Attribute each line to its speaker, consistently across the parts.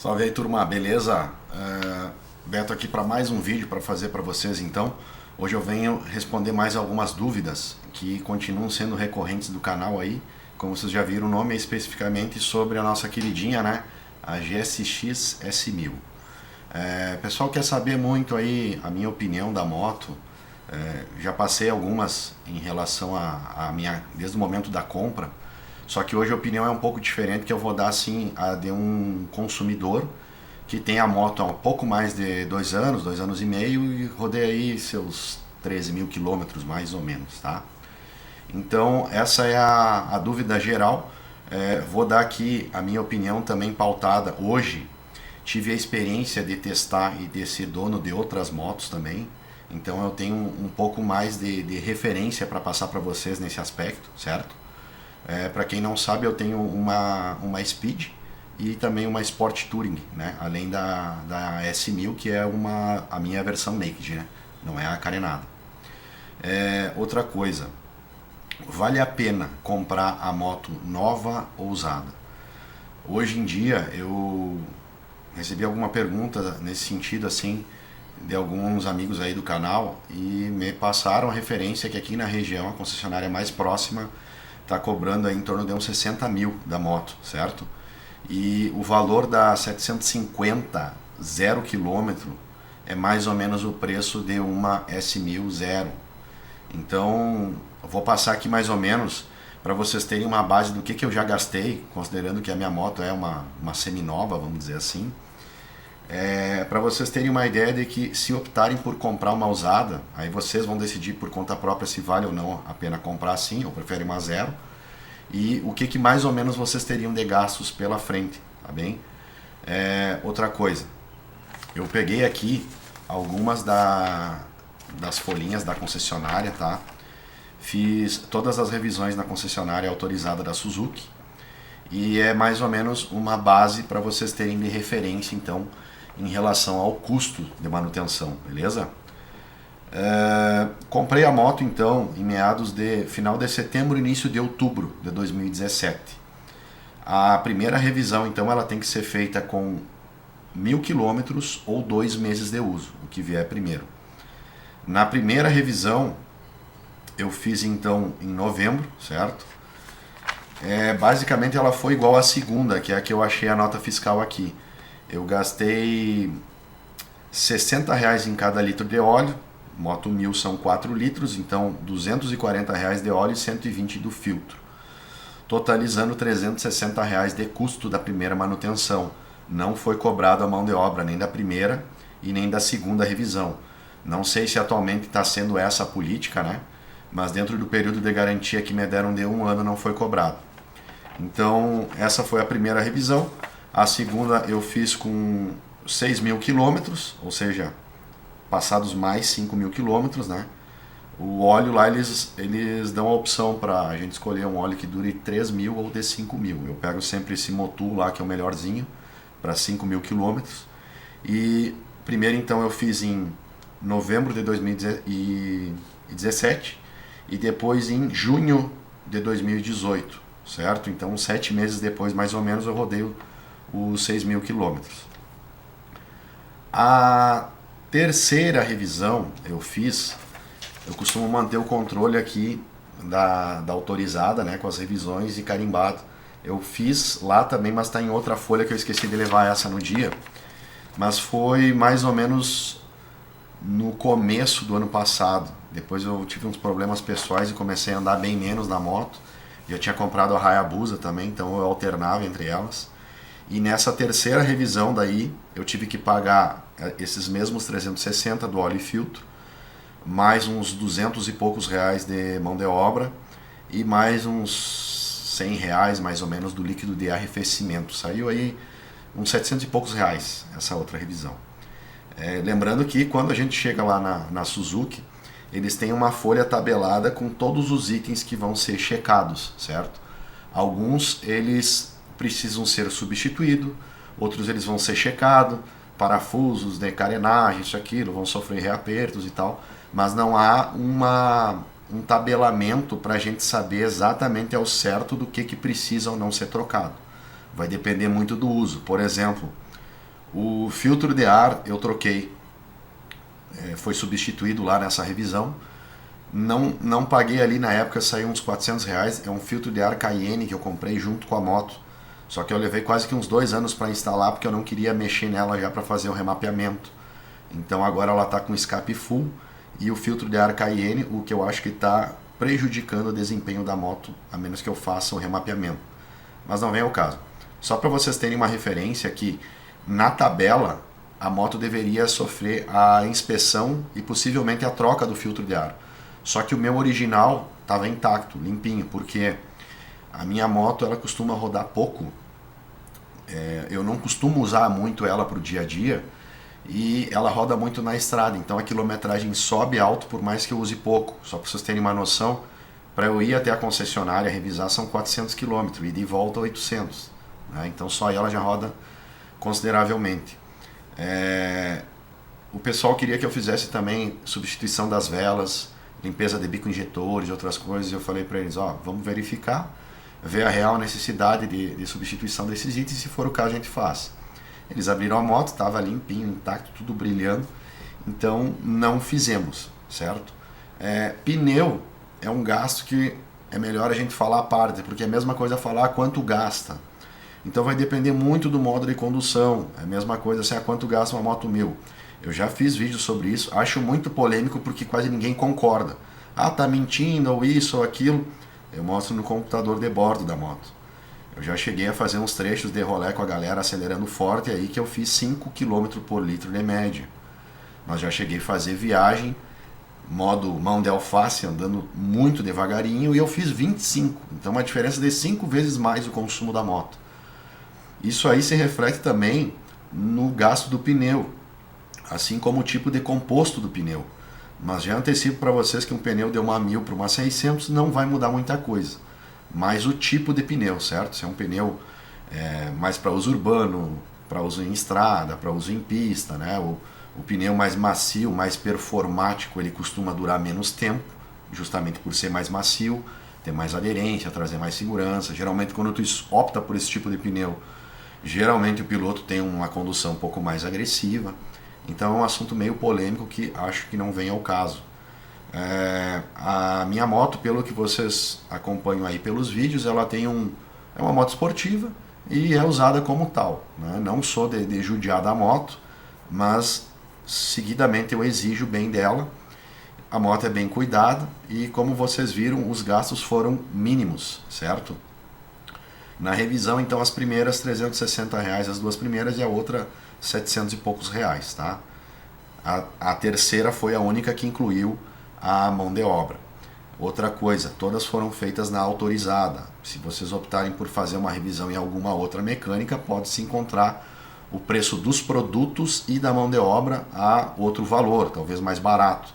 Speaker 1: Salve aí, turma, beleza? Beto aqui para mais um vídeo para fazer para vocês então. Hoje eu venho responder mais algumas dúvidas que continuam sendo recorrentes do canal aí. Como vocês já viram, o nome é especificamente sobre a nossa queridinha, né? A GSX S1000. Pessoal quer saber muito aí a minha opinião da moto. Já passei algumas em relação a minha, desde o momento da compra. Só que hoje a opinião é um pouco diferente, que eu vou dar assim a de um consumidor que tem a moto há um pouco mais de 2 anos e meio, e rodei aí seus 13 mil quilômetros mais ou menos, tá? Então essa é a dúvida geral. Vou dar aqui a minha opinião também pautada. Hoje tive a experiência de testar e de ser dono de outras motos também. Então eu tenho um pouco mais de referência para passar para vocês nesse aspecto, certo? Para quem não sabe, eu tenho uma Speed e também uma Sport Touring, né? Além da S1000, que é a minha versão Naked, né? Não é a carenada. Outra coisa, vale a pena comprar a moto nova ou usada? Hoje em dia eu recebi alguma pergunta nesse sentido assim de alguns amigos aí do canal e me passaram a referência que aqui na região a concessionária mais próxima está cobrando aí em torno de uns 60 mil da moto, certo? E o valor da 750 0 km é mais ou menos o preço de uma S1000 zero. Então, eu vou passar aqui mais ou menos para vocês terem uma base do que eu já gastei, considerando que a minha moto é uma semi-nova, vamos dizer assim. Para vocês terem uma ideia de que se optarem por comprar uma usada, aí vocês vão decidir por conta própria se vale ou não a pena comprar assim, ou preferem uma zero, e o que mais ou menos vocês teriam de gastos pela frente, tá bem? Outra coisa, eu peguei aqui algumas das folhinhas da concessionária, tá? Fiz todas as revisões na concessionária autorizada da Suzuki, e é mais ou menos uma base para vocês terem de referência, então, em relação ao custo de manutenção, beleza? Comprei a moto então em meados de final de setembro, início de outubro de 2017. A primeira revisão então ela tem que ser feita com 1000 quilômetros ou 2 meses de uso, o que vier primeiro. Na primeira revisão eu fiz então em novembro, certo? Basicamente ela foi igual à segunda, que é a que eu achei a nota fiscal aqui. Eu gastei R$ 60 em cada litro de óleo. Moto 1000 são 4 litros, então R$ 240 de óleo e 120 do filtro. Totalizando R$ 360 de custo da primeira manutenção. Não foi cobrado a mão de obra nem da primeira e nem da segunda revisão. Não sei se atualmente está sendo essa a política, né? Mas dentro do período de garantia que me deram de 1 ano não foi cobrado. Então essa foi a primeira revisão. A segunda eu fiz com 6 mil quilômetros, ou seja, passados mais 5 mil quilômetros, né? O óleo lá eles dão a opção para a gente escolher um óleo que dure 3 mil ou de 5 mil. Eu pego sempre esse Motul lá que é o melhorzinho, para 5 mil quilômetros. E primeiro então eu fiz em novembro de 2017 e depois em junho de 2018, certo? Então 7 meses depois mais ou menos eu rodei os 6 mil quilômetros. A terceira revisão eu costumo manter o controle aqui da autorizada, né, com as revisões e carimbado. Eu fiz lá também, mas está em outra folha que eu esqueci de levar essa no dia. Mas foi mais ou menos no começo do ano passado. Depois eu tive uns problemas pessoais e comecei a andar bem menos na moto. Eu tinha comprado a Hayabusa também, então eu alternava entre elas. E nessa terceira revisão daí, eu tive que pagar esses mesmos 360 do óleo e filtro, mais uns 200 e poucos reais de mão de obra e mais uns 100 reais mais ou menos do líquido de arrefecimento. Saiu aí uns 700 e poucos reais essa outra revisão. Lembrando que quando a gente chega lá na Suzuki, eles têm uma folha tabelada com todos os itens que vão ser checados, certo? Alguns eles precisam ser substituídos, outros eles vão ser checados, parafusos de carenagem, isso aquilo, vão sofrer reapertos e tal, mas não há um tabelamento para a gente saber exatamente ao certo do que precisa ou não ser trocado. Vai depender muito do uso. Por exemplo, O filtro de ar eu troquei, foi substituído lá nessa revisão. Não paguei ali na época, saiu uns R$ 400. É um filtro de ar Cayenne que eu comprei junto com a moto. Só que eu levei quase que uns 2 anos para instalar porque eu não queria mexer nela já para fazer o remapeamento. Então agora ela está com escape full e o filtro de ar Cayenne, o que eu acho que está prejudicando o desempenho da moto, a menos que eu faça o remapeamento. Mas não vem ao caso. Só para vocês terem uma referência aqui, na tabela a moto deveria sofrer a inspeção e possivelmente a troca do filtro de ar. Só que o meu original estava intacto, limpinho, porque a minha moto ela costuma rodar pouco. Eu não costumo usar muito ela para o dia a dia e ela roda muito na estrada, então a quilometragem sobe alto por mais que eu use pouco. Só para vocês terem uma noção, para eu ir até a concessionária revisar são 400 km e de volta 800. Né? Então só ela já roda consideravelmente. O pessoal queria que eu fizesse também substituição das velas, limpeza de bico injetores e outras coisas. Eu falei para eles, vamos verificar, ver a real necessidade de substituição desses itens, se for o caso a gente faz. Eles abriram a moto, estava limpinho, intacto, tudo brilhando, então não fizemos, certo? Pneu é um gasto que é melhor a gente falar à parte, porque é a mesma coisa falar quanto gasta. Então vai depender muito do modo de condução, é a mesma coisa assim, quanto gasta uma moto 1000. Eu já fiz vídeos sobre isso, acho muito polêmico porque quase ninguém concorda. Tá mentindo, ou isso, ou aquilo. Eu mostro no computador de bordo da moto. Eu já cheguei a fazer uns trechos de rolê com a galera acelerando forte, aí que eu fiz 5 km por litro de média. Mas já cheguei a fazer viagem, modo mão de alface, andando muito devagarinho, e eu fiz 25. Então uma diferença de 5 vezes mais o consumo da moto. Isso aí se reflete também no gasto do pneu, assim como o tipo de composto do pneu. Mas já antecipo para vocês que um pneu de uma 1000 para uma 600 não vai mudar muita coisa. Mas o tipo de pneu, certo? Se é um pneu mais para uso urbano, para uso em estrada, para uso em pista, né? O pneu mais macio, mais performático, ele costuma durar menos tempo, justamente por ser mais macio, ter mais aderência, trazer mais segurança. Geralmente quando tu opta por esse tipo de pneu, geralmente o piloto tem uma condução um pouco mais agressiva. Então é um assunto meio polêmico que acho que não vem ao caso. A minha moto, pelo que vocês acompanham aí pelos vídeos, ela tem é uma moto esportiva e é usada como tal. Né? Não sou de judiar da moto, mas seguidamente eu exijo bem dela. A moto é bem cuidada e, como vocês viram, os gastos foram mínimos, certo? Na revisão, então, as primeiras R$360, as duas primeiras, e a outra 700 e poucos reais, tá? A terceira foi a única que incluiu a mão de obra. Outra coisa, todas foram feitas na autorizada. Se vocês optarem por fazer uma revisão em alguma outra mecânica, pode-se encontrar o preço dos produtos e da mão de obra a outro valor, talvez mais barato.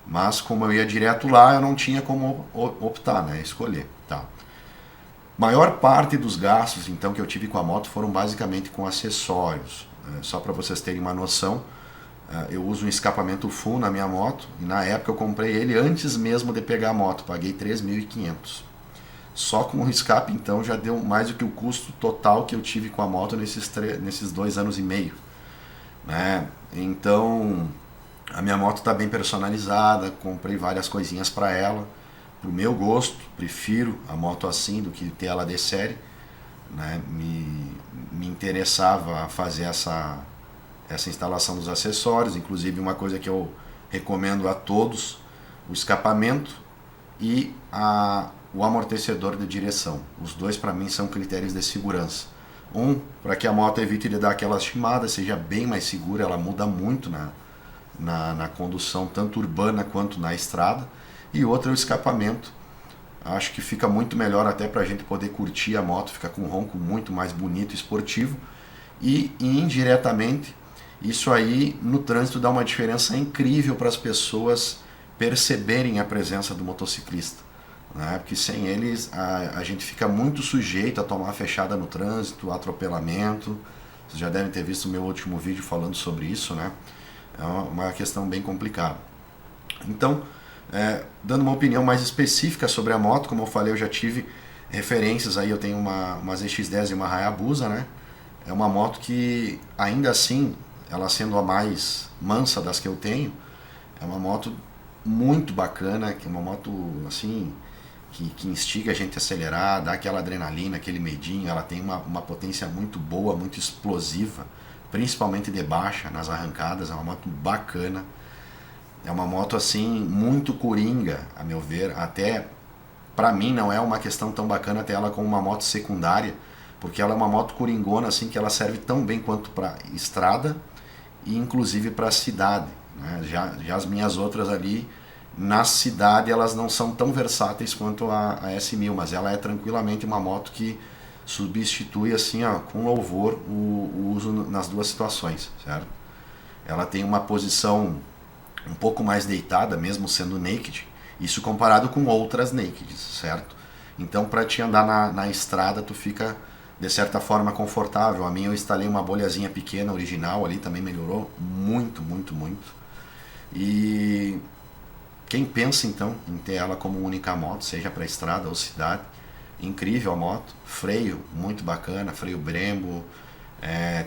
Speaker 1: Mas como eu ia direto lá, eu não tinha como optar, né? Escolher, tá? Maior parte dos gastos, então, que eu tive com a moto foram basicamente com acessórios. Só para vocês terem uma noção, eu uso um escapamento full na minha moto e na época eu comprei ele antes mesmo de pegar a moto, paguei 3.500. Só com o escape, então, já deu mais do que o custo total que eu tive com a moto nesses 2 anos e meio. Né? Então, a minha moto está bem personalizada, comprei várias coisinhas para ela. Pro meu gosto, prefiro a moto assim do que ter ela de série. Né? Me interessava fazer essa instalação dos acessórios, inclusive uma coisa que eu recomendo a todos, o escapamento e o amortecedor de direção. Os dois para mim são critérios de segurança. Para que a moto evite de dar aquelas chimadas, seja bem mais segura, ela muda muito na condução, tanto urbana quanto na estrada. E outro é o escapamento. Acho que fica muito melhor até para a gente poder curtir a moto, fica com um ronco muito mais bonito e esportivo. E indiretamente, isso aí no trânsito dá uma diferença incrível para as pessoas perceberem a presença do motociclista. Né? Porque sem eles a gente fica muito sujeito a tomar fechada no trânsito, atropelamento. Vocês já devem ter visto o meu último vídeo falando sobre isso, né? É uma questão bem complicada. Então, dando uma opinião mais específica sobre a moto, como eu falei, eu já tive referências aí, eu tenho uma ZX-10 e uma Hayabusa, né? é uma moto que, ainda assim, ela sendo a mais mansa das que eu tenho, é uma moto muito bacana, que é uma moto assim que instiga a gente a acelerar, dá aquela adrenalina, aquele medinho. Ela tem uma potência muito boa, muito explosiva, principalmente de baixa, nas arrancadas. É uma moto bacana, é uma moto assim muito coringa, a meu ver. Até pra mim não é uma questão tão bacana ter ela como uma moto secundária, porque ela é uma moto coringona assim, que ela serve tão bem quanto para estrada e inclusive para cidade, né? Já as minhas outras ali na cidade, elas não são tão versáteis quanto a S1000, mas ela é tranquilamente uma moto que substitui assim, ó, com louvor o uso nas duas situações, certo? Ela tem uma posição um pouco mais deitada, mesmo sendo naked, isso comparado com outras nakeds, certo? Então, para te andar na estrada, tu fica de certa forma confortável. A minha eu instalei uma bolhazinha pequena original ali, também melhorou muito, muito, muito. E quem pensa então em ter ela como única moto, seja para estrada ou cidade, incrível a moto, freio muito bacana, freio Brembo,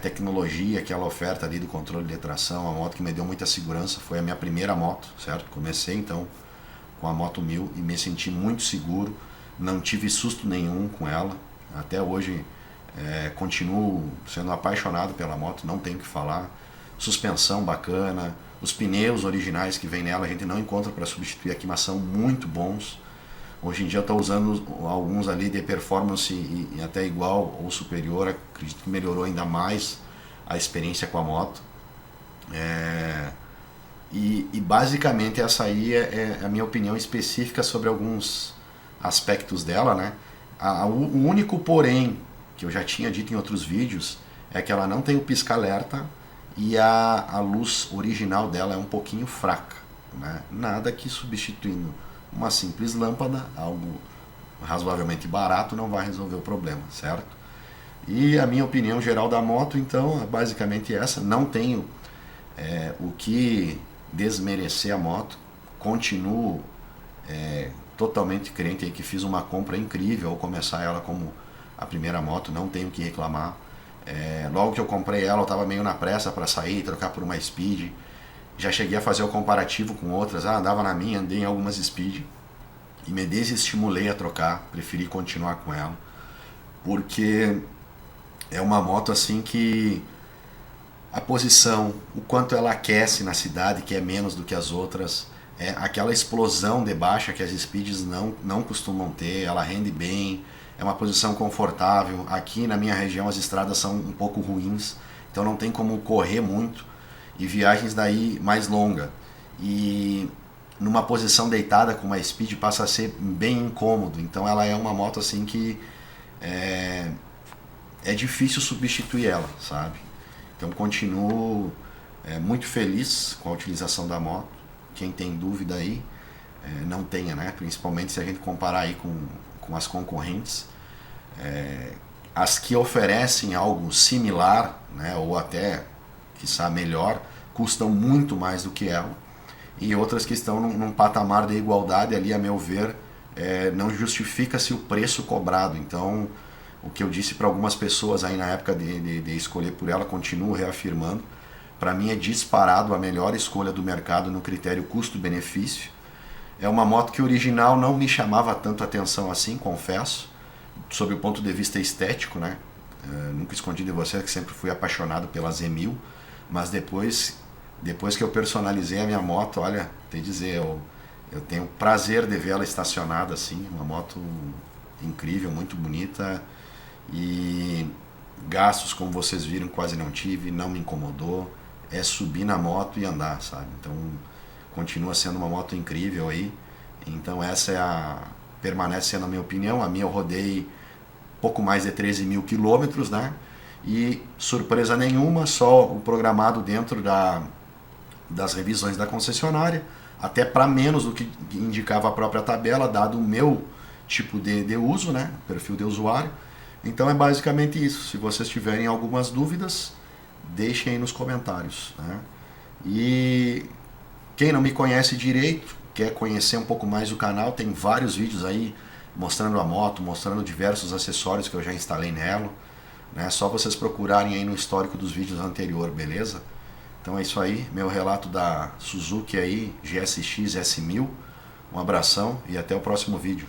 Speaker 1: tecnologia que ela oferta ali do controle de tração, a moto que me deu muita segurança, foi a minha primeira moto, certo? Comecei então com a Moto 1000 e me senti muito seguro, não tive susto nenhum com ela, até hoje continuo sendo apaixonado pela moto, não tenho o que falar. Suspensão bacana, os pneus originais que vem nela a gente não encontra para substituir aqui, mas são muito bons. Hoje em dia eu estou usando alguns ali de performance e até igual ou superior, acredito que melhorou ainda mais a experiência com a moto. E basicamente essa aí é a minha opinião específica sobre alguns aspectos dela, né? O único porém que eu já tinha dito em outros vídeos é que ela não tem o pisca-alerta e a luz original dela é um pouquinho fraca, né? Nada que substituindo uma simples lâmpada, algo razoavelmente barato, não vai resolver o problema, certo? E a minha opinião geral da moto, então, é basicamente essa. Não tenho o que desmerecer a moto, continuo totalmente crente aí que fiz uma compra incrível ao começar ela como a primeira moto, não tenho o que reclamar. Logo que eu comprei ela, eu estava meio na pressa para sair, trocar por uma Speed. Já cheguei a fazer o comparativo com outras, andava na minha, andei em algumas Speed e me desestimulei a trocar, preferi continuar com ela, porque é uma moto assim que a posição, o quanto ela aquece na cidade, que é menos do que as outras, aquela explosão de baixa que as Speeds não costumam ter, ela rende bem, é uma posição confortável. Aqui na minha região as estradas são um pouco ruins, então não tem como correr muito, e viagens daí mais longa. E numa posição deitada com uma Speed passa a ser bem incômodo, então ela é uma moto assim que é difícil substituir ela, sabe? Então continuo muito feliz com a utilização da moto. Quem tem dúvida aí, não tenha, né? Principalmente se a gente comparar aí com as concorrentes. As que oferecem algo similar, né, ou até, quiçá, melhor, custam muito mais do que ela. E outras que estão num patamar de igualdade ali, a meu ver, não justifica-se o preço cobrado. Então, o que eu disse para algumas pessoas aí na época de escolher por ela, continuo reafirmando. Para mim é disparado a melhor escolha do mercado no critério custo-benefício. É uma moto que original não me chamava tanto atenção assim, confesso, sob o ponto de vista estético, né? Nunca escondi de você que sempre fui apaixonado pela Z1000, mas depois que eu personalizei a minha moto, olha, te dizer, eu tenho prazer de vê-la estacionada assim, uma moto incrível, muito bonita, e gastos, como vocês viram, quase não tive, não me incomodou, é subir na moto e andar, sabe? Então continua sendo uma moto incrível aí. Então essa permanece sendo a minha opinião. A minha eu rodei pouco mais de 13 mil quilômetros, né? E surpresa nenhuma, só o programado dentro das revisões da concessionária, até para menos do que indicava a própria tabela, dado o meu tipo de uso, né? Perfil de usuário. Então é basicamente isso. Se vocês tiverem algumas dúvidas, deixem aí nos comentários, né? E quem não me conhece direito, quer conhecer um pouco mais o canal, tem vários vídeos aí mostrando a moto, mostrando diversos acessórios que eu já instalei nela. né? É só vocês procurarem aí no histórico dos vídeos anteriores, beleza? Então é isso aí, meu relato da Suzuki aí, GSX S1000. Um abração e até o próximo vídeo.